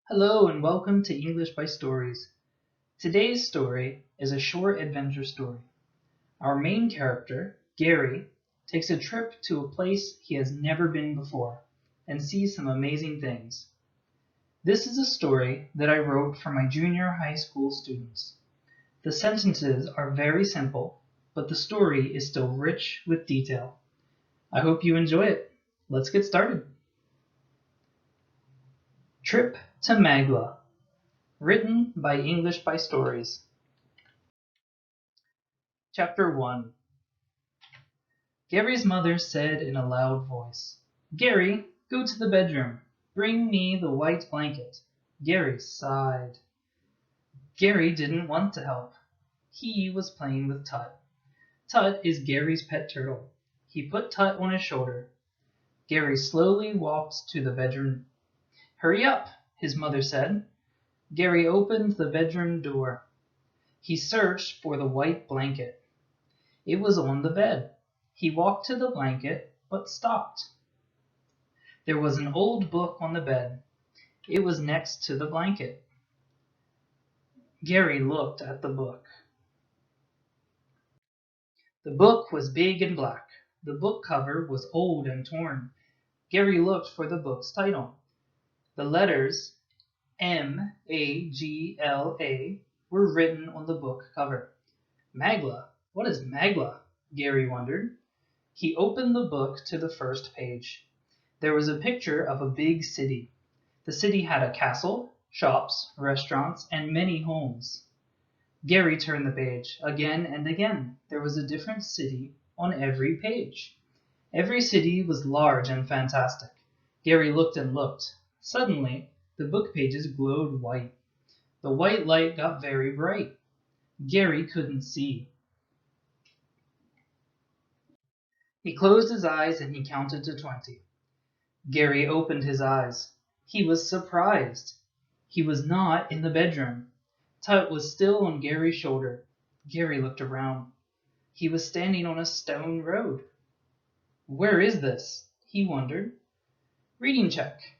Hello and welcome to English by Stories. Today's story is a short adventure story. Our main character, Gary, takes a trip to a place he has never been before and sees some amazing things. This is a story that I wrote for my junior high school students. The sentences are very simple, but the story is still rich with detail. I hope you enjoy it. Let's get started. Trip to Magla, written by English by Stories. Chapter 1. Gary's mother said in a loud voice, "Gary, go to the bedroom. Bring me the white blanket." Gary sighed. Gary didn't want to help. He was playing with Tut. Tut is Gary's pet turtle. He put Tut on his shoulder. Gary slowly walked to the bedroom. "Hurry up," his mother said. Gary opened the bedroom door. He searched for the white blanket. It was on the bed. He walked to the blanket, but stopped. There was an old book on the bed. It was next to the blanket. Gary looked at the book. The book was big and black. The book cover was old and torn. Gary looked for the book's title. The letters M-A-G-L-A were written on the book cover. Magla? What is Magla? Gary wondered. He opened the book to the first page. There was a picture of a big city. The city had a castle, shops, restaurants, and many homes. Gary turned the page again and again. There was a different city on every page. Every city was large and fantastic. Gary looked and looked. Suddenly, the book pages glowed white. The white light got very bright. Gary couldn't see. He closed his eyes and he counted to 20. Gary opened his eyes. He was surprised. He was not in the bedroom. Tut was still on Gary's shoulder. Gary looked around. He was standing on a stone road. Where is this? He wondered. Reading check.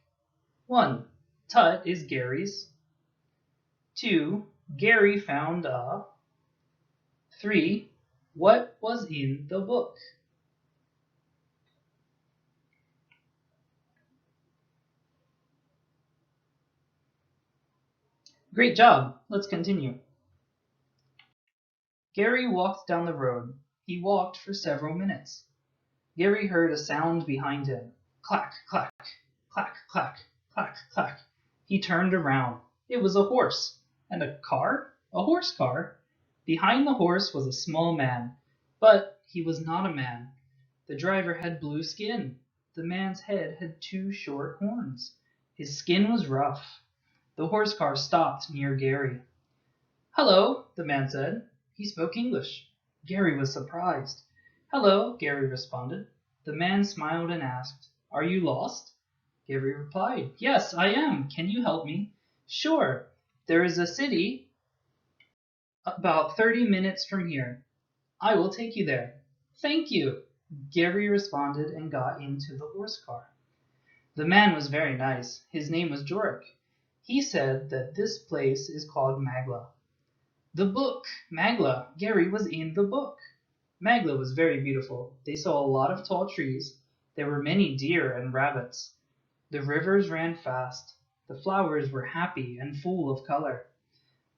1. Tut is Gary's. 2. Gary found a. 3. What was in the book? Great job. Let's continue. Gary walked down the road. He walked for several minutes. Gary heard a sound behind him. Clack, clack, clack, clack, clack, clack. He turned around. It was a horse. And a car? A horse car. Behind the horse was a small man. But he was not a man. The driver had blue skin. The man's head had 2 short horns. His skin was rough. The horse car stopped near Gary. "Hello," the man said. He spoke English. Gary was surprised. "Hello," Gary responded. The man smiled and asked, "Are you lost?" Gary replied, "Yes, I am. Can you help me?" "Sure. There is a city about 30 minutes from here. I will take you there." "Thank you," Gary responded and got into the horse car. The man was very nice. His name was Jorik. He said that this place is called Magla. The book, Magla. Gary was in the book. Magla was very beautiful. They saw a lot of tall trees. There were many deer and rabbits. The rivers ran fast. The flowers were happy and full of color.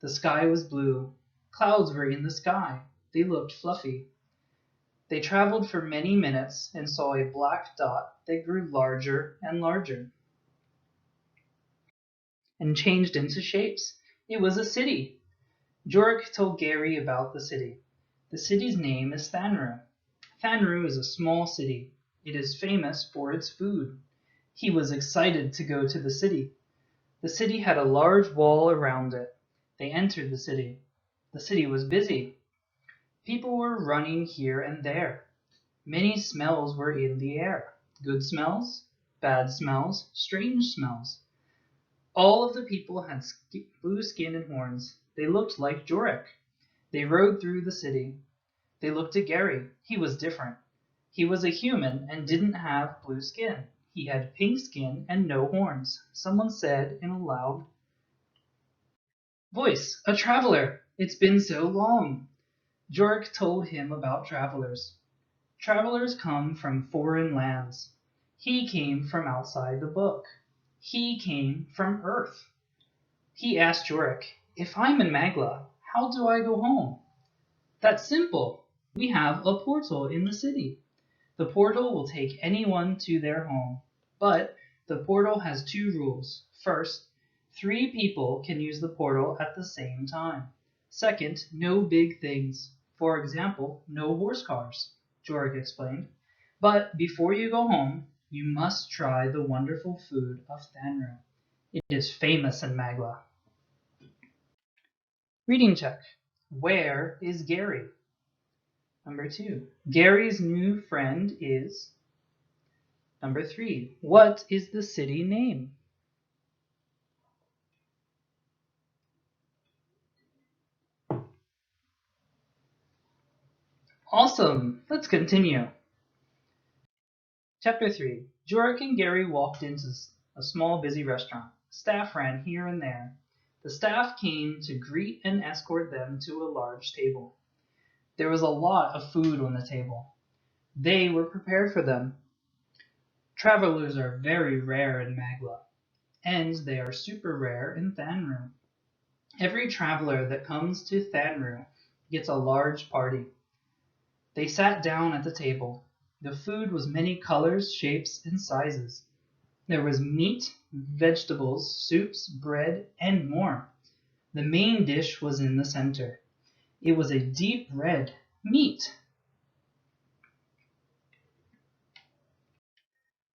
The sky was blue. Clouds were in the sky. They looked fluffy. They traveled for many minutes and saw a black dot that grew larger and larger and changed into shapes. It was a city. Jorik told Gary about the city. The city's name is Thanru. Thanru is a small city. It is famous for its food. He was excited to go to the city. The city had a large wall around it. They entered the city. The city was busy. People were running here and there. Many smells were in the air. Good smells, bad smells, strange smells. All of the people had blue skin and horns. They looked like Jorik. They rode through the city. They looked at Gary. He was different. He was a human and didn't have blue skin. He had pink skin and no horns. Someone said in a loud Voice, a traveler! It's been so long! Jorik told him about travelers. Travelers come from foreign lands. He came from outside the book. He came from Earth. He asked Jorik, if I'm in Magla, how do I go home? That's simple. We have a portal in the city. The portal will take anyone to their home. But the portal has two rules. First, 3 people can use the portal at the same time. Second, no big things. For example, no horse cars, Jorik explained. But before you go home, you must try the wonderful food of Thanru. It is famous in Magla. Reading check. Where is Gary? Number 2. Gary's new friend is. Number 3. What is the city name? Awesome! Let's continue. Chapter 3. Jorik and Gary walked into a small busy restaurant. Staff ran here and there. The staff came to greet and escort them to a large table. There was a lot of food on the table. They were prepared for them. Travelers are very rare in Magla, and they are super rare in Thanru. Every traveler that comes to Thanru gets a large party. They sat down at the table. The food was many colors, shapes, and sizes. There was meat, vegetables, soups, bread, and more. The main dish was in the center. It was a deep red meat.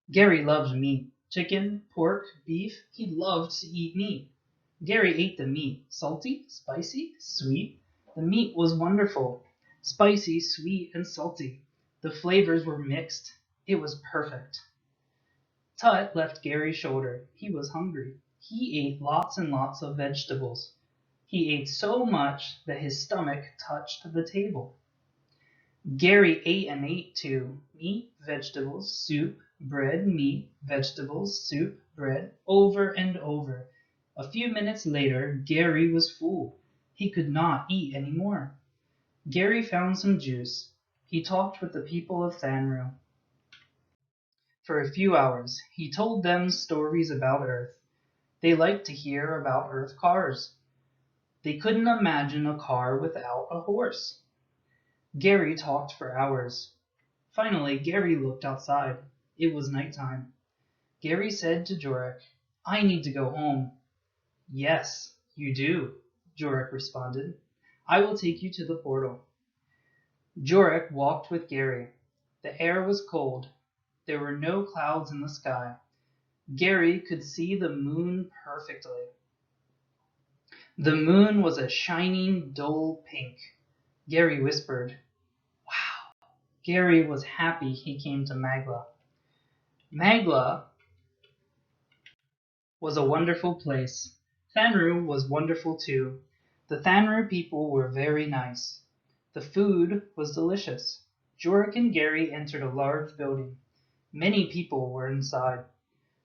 Gary loved meat. Chicken, pork, beef. He loved to eat meat. Gary ate the meat. Salty, spicy, sweet. The meat was wonderful. Spicy, sweet, and salty. The flavors were mixed. It was perfect. Tut left Gary's shoulder. He was hungry. He ate lots and lots of vegetables. He ate so much that his stomach touched the table. Gary ate and ate too. Meat, vegetables, soup, bread, meat, vegetables, soup, bread, over and over. A few minutes later, Gary was full. He could not eat any more. Gary found some juice. He talked with the people of Thanru. For a few hours, he told them stories about Earth. They liked to hear about Earth cars. They couldn't imagine a car without a horse. Gary talked for hours. Finally, Gary looked outside. It was nighttime. Gary said to Jorik, I need to go home. Yes, you do, Jorik responded. I will take you to the portal. Jorik walked with Gary. The air was cold. There were no clouds in the sky. Gary could see the moon perfectly. The moon was a shining, dull pink. Gary whispered, Wow. Gary was happy he came to Magla. Magla was a wonderful place. Thanru was wonderful too. The Thanru people were very nice. The food was delicious. Jorik and Gary entered a large building. Many people were inside.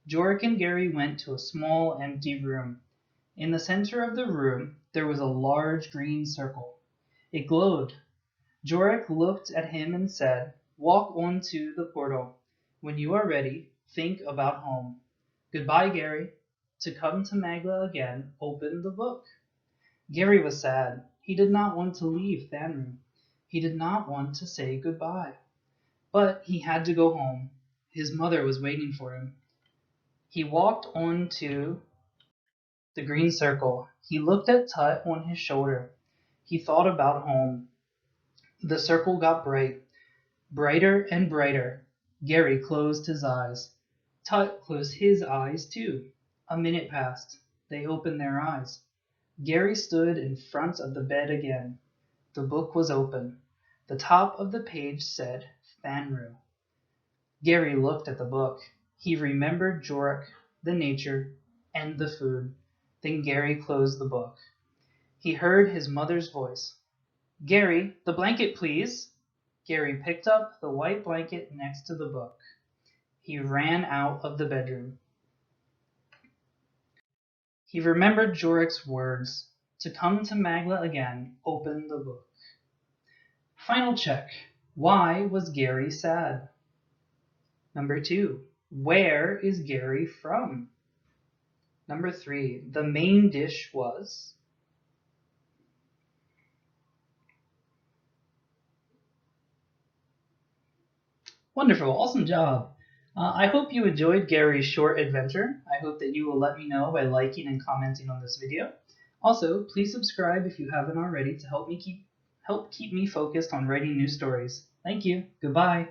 Jorik and Gary went to a small, empty room. In the center of the room, there was a large green circle. It glowed. Jorik looked at him and said, Walk on to the portal. When you are ready, think about home. Goodbye, Gary. To come to Magla again, open the book. Gary was sad. He did not want to leave Thanru. He did not want to say goodbye. But he had to go home. His mother was waiting for him. He walked on to the green circle. He looked at Tut on his shoulder. He thought about home. The circle got bright, brighter and brighter. Gary closed his eyes. Tut closed his eyes too. A minute passed. They opened their eyes. Gary stood in front of the bed again. The book was open. The top of the page said Thanru. Gary looked at the book. He remembered Jorik, the nature, and the food. Then Gary closed the book. He heard his mother's voice. Gary, the blanket, please. Gary picked up the white blanket next to the book. He ran out of the bedroom. He remembered Jorik's words. To come to Magla again, open the book. Final check. Why was Gary sad? Number 2. Where is Gary from? Number 3. The main dish was... Wonderful, awesome job. I hope you enjoyed Gary's short adventure. I hope that you will let me know by liking and commenting on this video. Also, please subscribe if you haven't already to help keep me focused on writing new stories. Thank you. Goodbye.